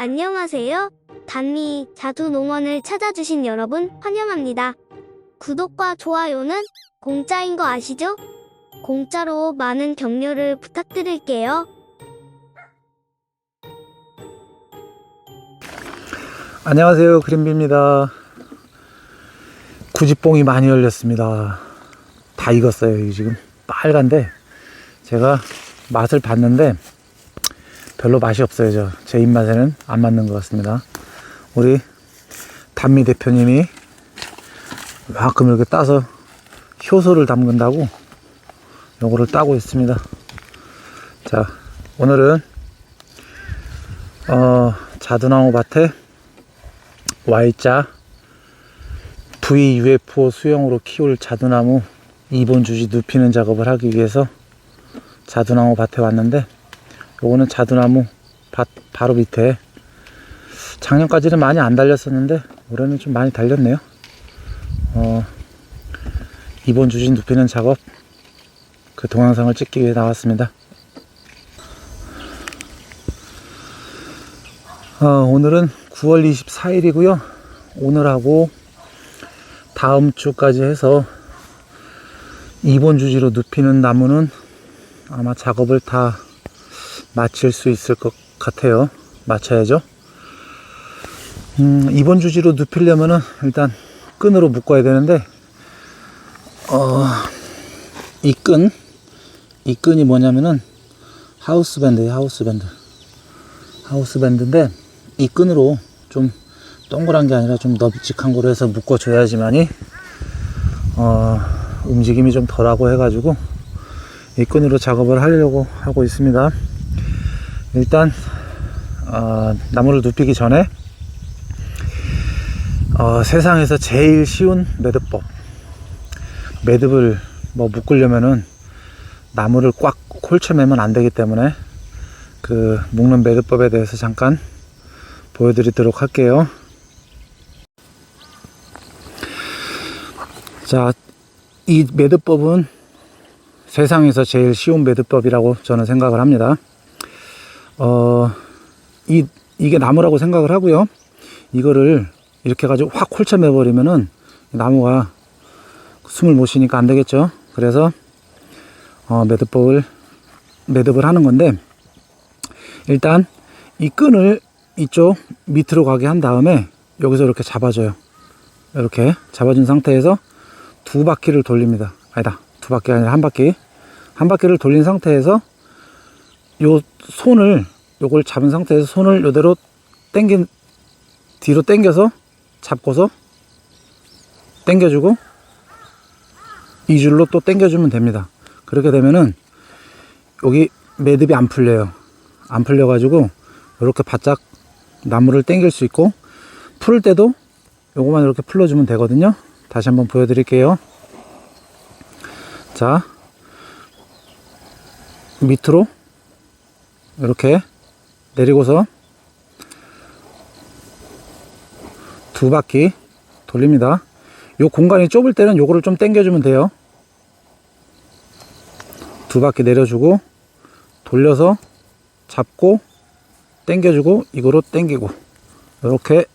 안녕하세요. 단미 자두농원을 찾아주신 여러분 환영합니다. 구독과 좋아요는 공짜인 거 아시죠? 공짜로 많은 격려를 부탁드릴게요. 안녕하세요, 그린비입니다. 구지뽕이 많이 열렸습니다. 다 익었어요. 이게 지금 빨간데 제가 맛을 봤는데 별로 맛이 없어요. 제 입맛에는 안 맞는 것 같습니다. 우리 단미 대표님이 가끔 이렇게 따서 효소를 담근다고 요거를 따고 있습니다. 자, 오늘은 자두나무 밭에 Y자 VUFO 수영으로 키울 자두나무 2번 주지 눕히는 작업을 하기 위해서 자두나무 밭에 왔는데, 요거는 자두나무 밭 바로 밑에 작년까지는 많이 안 달렸었는데 올해는 좀 많이 달렸네요. 2번 주지 눕히는 작업 그 동영상을 찍기 위해 나왔습니다. 오늘은 9월 24일이고요 오늘하고 다음 주까지 해서 2번 주지로 눕히는 나무는 아마 작업을 다 마칠 수 있을 것 같아요. 마쳐야죠. 2번 주지로 눕히려면은 일단 끈으로 묶어야 되는데, 이 끈이 뭐냐면은 하우스밴드예요. 하우스밴드인데 이 끈으로 좀 동그란 게 아니라 좀 널찍한 거로 해서 묶어줘야지만이 움직임이 좀 덜하고 해가지고 이 끈으로 작업을 하려고 하고 있습니다. 일단 나무를 눕히기 전에 세상에서 제일 쉬운 매듭법, 매듭을 묶으려면은 나무를 꽉 홀쳐매면 안 되기 때문에 그 묶는 매듭법에 대해서 잠깐 보여드리도록 할게요. 자, 이 매듭법은 세상에서 제일 쉬운 매듭법이라고 저는 생각을 합니다. 이게 나무라고 생각을 하고요. 이거를 이렇게 해가지고 확 홀쳐매 버리면은 나무가 숨을 못 쉬니까 안 되겠죠. 그래서 매듭을 하는 건데, 일단 이 끈을 이쪽 밑으로 가게 한 다음에 여기서 이렇게 잡아줘요. 이렇게 잡아준 상태에서 두 바퀴를 돌립니다. 아니다, 두 바퀴가 아니라 한 바퀴를 돌린 상태에서 요 손을, 요걸 잡은 상태에서 손을 요대로 뒤로 당겨서 잡고서 당겨주고 이 줄로 또 당겨주면 됩니다. 그렇게 되면은 여기 매듭이 안 풀려요. 안 풀려가지고 이렇게 바짝 나무를 당길 수 있고, 풀 때도 요거만 이렇게 풀어주면 되거든요. 다시 한번 보여드릴게요. 자, 밑으로 이렇게 내리고서 두 바퀴 돌립니다. 요 공간이 좁을 때는 요거를 좀 당겨주면 돼요. 두 바퀴 내려주고 돌려서 잡고 당겨주고 이거로 당기고 이렇게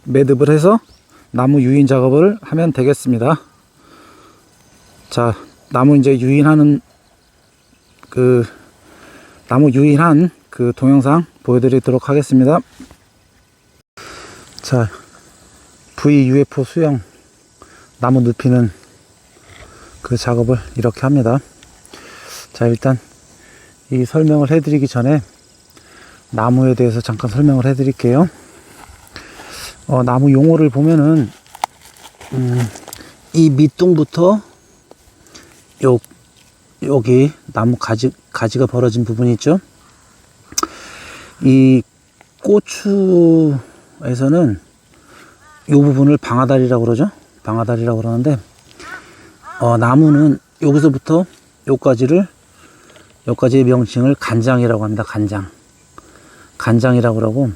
매듭을 해서 나무 유인 작업을 하면 되겠습니다. 자, 나무 이제 유인하는 나무 유인한 그 동영상 보여드리도록 하겠습니다. 자, VUFO 수영 나무 눕히는 그 작업을 이렇게 합니다. 자, 일단 이 설명을 해드리기 전에 나무에 대해서 잠깐 설명을 해드릴게요. 나무 용어를 보면은 이 밑둥부터 여기 나무 가지가 벌어진 부분이 있죠. 이 고추에서는 이 부분을 방아다리라고 그러죠. 방아다리라고 그러는데, 나무는 여기서부터 여기까지의 명칭을 간장이라고 합니다. 간장이라고 그러고,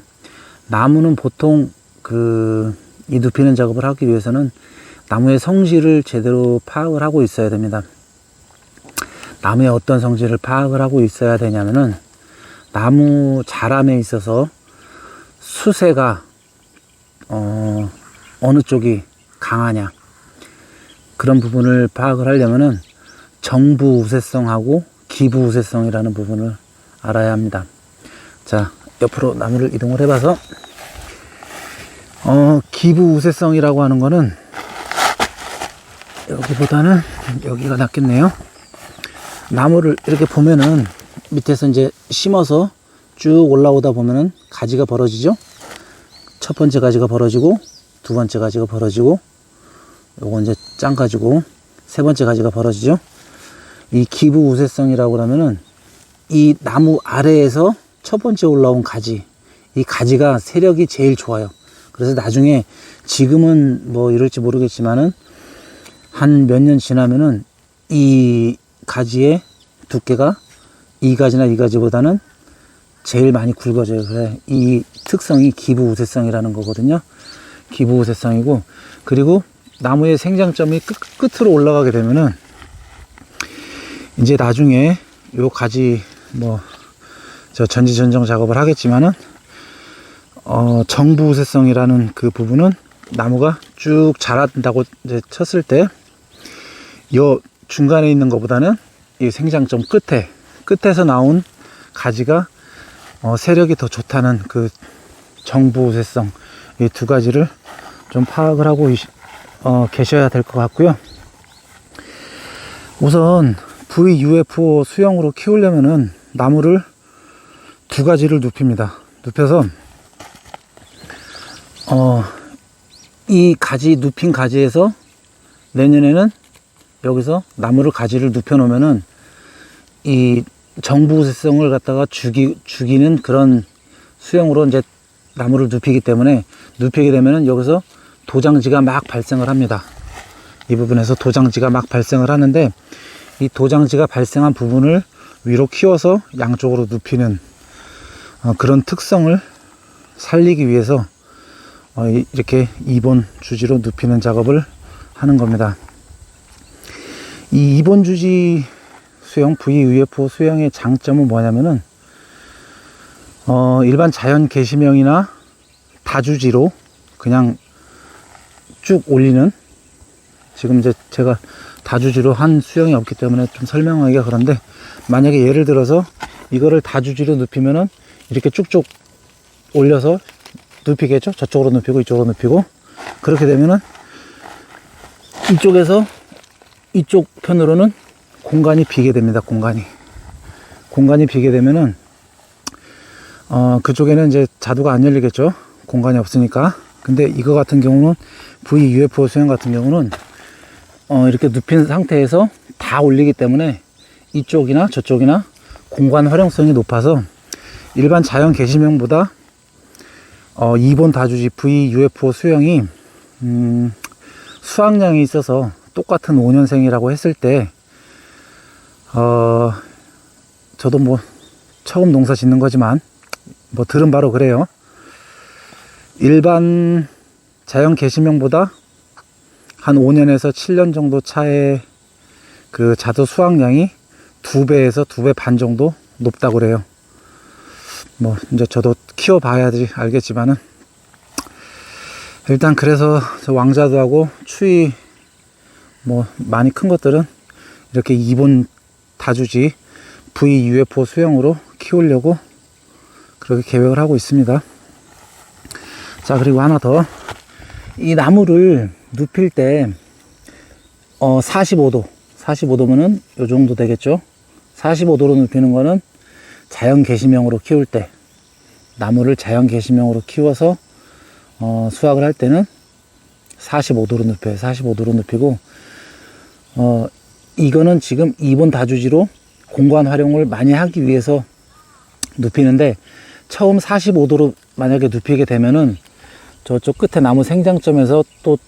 나무는 보통 이 눕히는 작업을 하기 위해서는 나무의 성질을 제대로 파악을 하고 있어야 됩니다. 나무의 어떤 성질을 파악을 하고 있어야 되냐면은, 나무 자람에 있어서 수세가 어느 쪽이 강하냐, 그런 부분을 파악을 하려면은 정부 우세성하고 기부 우세성이라는 부분을 알아야 합니다. 자, 옆으로 나무를 이동을 해봐서 기부 우세성이라고 하는 거는 여기보다는 여기가 낫겠네요. 나무를 이렇게 보면은 밑에서 이제 심어서 쭉 올라오다 보면은 가지가 벌어지죠. 첫 번째 가지가 벌어지고, 두 번째 가지가 벌어지고, 요거 이제 짱 가지고 세 번째 가지가 벌어지죠. 이 기부 우세성이라고 하면은 이 나무 아래에서 첫 번째 올라온 가지, 이 가지가 세력이 제일 좋아요. 그래서 나중에, 지금은 뭐 이럴지 모르겠지만은 한 몇 년 지나면은 이 가지의 두께가 이 가지나 이 가지보다는 제일 많이 굵어져요. 그래, 이 특성이 기부 우세성이라는 거거든요. 기부 우세성이고, 그리고 나무의 생장점이 끝으로 올라가게 되면은 이제 나중에 요 가지 뭐 저 전지전정 작업을 하겠지만은 정부 우세성이라는 그 부분은 나무가 쭉 자란다고 이제 쳤을 때 요 중간에 있는 것보다는 이 생장점 끝에서 나온 가지가 세력이 더 좋다는 그 정부 우세성, 이 두 가지를 좀 파악을 하고 계셔야 될 것 같고요. 우선 VUFO 수형으로 키우려면은 나무를 두 가지를 눕힙니다. 눕혀서 이 가지, 눕힌 가지에서 내년에는 여기서 나무를 가지를 눕혀 놓으면은 이 정부 우세성을 갖다가 죽이는 그런 수형으로 이제 나무를 눕히기 때문에, 눕히게 되면은 여기서 도장지가 막 발생을 합니다. 이 부분에서 도장지가 막 발생을 하는데, 이 도장지가 발생한 부분을 위로 키워서 양쪽으로 눕히는 그런 특성을 살리기 위해서 이렇게 2번 주지로 눕히는 작업을 하는 겁니다. 이 2번 주지 수형, VUFO 수형의 장점은 뭐냐면은 일반 자연 개시명이나 다주지로 그냥 쭉 올리는, 지금 이제 제가 다주지로 한 수형이 없기 때문에 좀 설명하기가 그런데, 만약에 예를 들어서 이거를 다주지로 눕히면은 이렇게 쭉쭉 올려서 눕히겠죠. 저쪽으로 눕히고 이쪽으로 눕히고, 그렇게 되면은 이쪽에서 이쪽 편으로는 공간이 비게 됩니다. 공간이 비게 되면은 그쪽에는 이제 자두가 안 열리겠죠. 공간이 없으니까. 근데 이거 같은 경우는, VUFO 수형 같은 경우는 이렇게 눕힌 상태에서 다 올리기 때문에 이쪽이나 저쪽이나 공간 활용성이 높아서 일반 자연 개시명보다 2번 다주지 VUFO 수형이 수확량이 있어서 똑같은 5년생이라고 했을 때 저도 뭐 처음 농사 짓는 거지만 뭐 들은 바로 그래요. 일반 자연 개시명보다 한 5년에서 7년 정도 차의 그 자두 수확량이 2배에서 2배 반 정도 높다고 그래요. 뭐 이제 저도 키워봐야지 알겠지만은, 일단 그래서 저 왕자두하고 추위 뭐 많이 큰 것들은 이렇게 2번 다주지 VUFO 수형으로 키우려고 그렇게 계획을 하고 있습니다. 자, 그리고 하나 더, 이 나무를 눕힐 때 45도면은 요 정도 되겠죠. 45도로 눕히는 거는 자연 개시명으로 키울 때, 나무를 자연 개시명으로 키워서 수확을 할 때는 45도로 눕혀요. 45도로 눕히고, 이거는 지금 2번 다주지로 공간 활용을 많이 하기 위해서 눕히는데, 처음 45도로 만약에 눕히게 되면은 저쪽 끝에 나무 생장점에서 또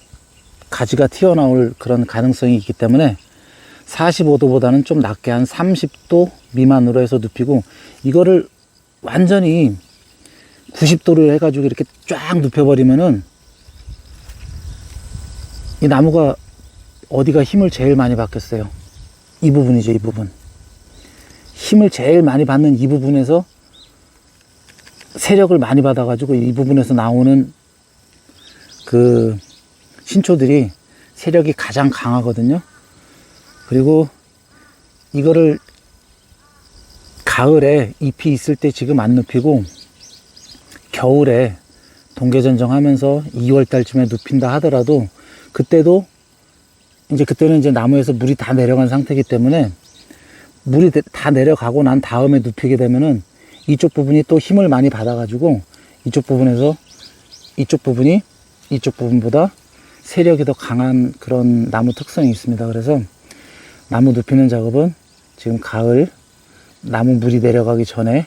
가지가 튀어나올 그런 가능성이 있기 때문에 45도보다는 좀 낮게 한 30도 미만으로 해서 눕히고, 이거를 완전히 90도를 해가지고 이렇게 쫙 눕혀버리면은 이 나무가 어디가 힘을 제일 많이 받겠어요? 이 부분이죠. 이 부분. 힘을 제일 많이 받는 이 부분에서 세력을 많이 받아가지고 이 부분에서 나오는 그 신초들이 세력이 가장 강하거든요. 그리고 이거를 가을에 잎이 있을 때 지금 안 눕히고 겨울에 동계전정 하면서 2월 달쯤에 눕힌다 하더라도 그때는 이제 나무에서 물이 다 내려간 상태이기 때문에 물이 다 내려가고 난 다음에 눕히게 되면은 이쪽 부분이 또 힘을 많이 받아가지고 이쪽 부분이 이쪽 부분보다 세력이 더 강한 그런 나무 특성이 있습니다. 그래서 나무 눕히는 작업은 지금 가을 나무 물이 내려가기 전에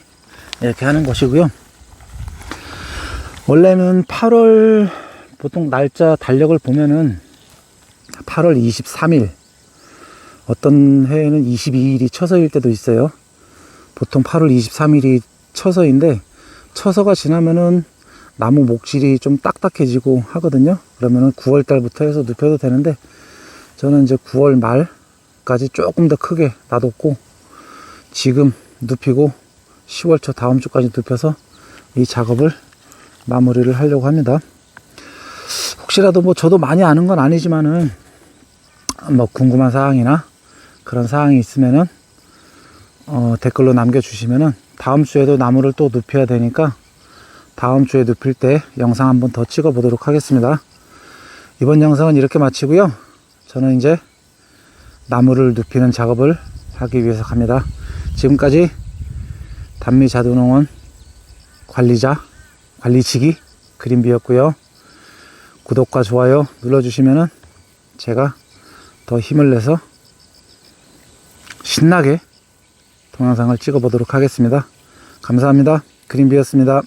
이렇게 하는 것이고요. 원래는 8월 보통 날짜 달력을 보면은 8월 23일 어떤 해에는 22일이 처서일 때도 있어요. 보통 8월 23일이 처서인데 처서가 지나면은 나무 목질이 좀 딱딱해지고 하거든요. 그러면은 9월 달부터 해서 눕혀도 되는데 저는 이제 9월 말까지 조금 더 크게 놔뒀고 지금 눕히고 10월 초 다음 주까지 눕혀서 이 작업을 마무리를 하려고 합니다. 혹시라도 뭐 저도 많이 아는 건 아니지만은 뭐 궁금한 사항이나 그런 사항이 있으면은 댓글로 남겨주시면은 다음 주에도 나무를 또 눕혀야 되니까 다음 주에 눕힐 때 영상 한번 더 찍어 보도록 하겠습니다. 이번 영상은 이렇게 마치고요. 저는 이제 나무를 눕히는 작업을 하기 위해서 갑니다. 지금까지 단미자두농원 관리지기 그린비였고요. 구독과 좋아요 눌러주시면은 제가 더 힘을 내서 신나게 동영상을 찍어 보도록 하겠습니다. 감사합니다. 그린비였습니다.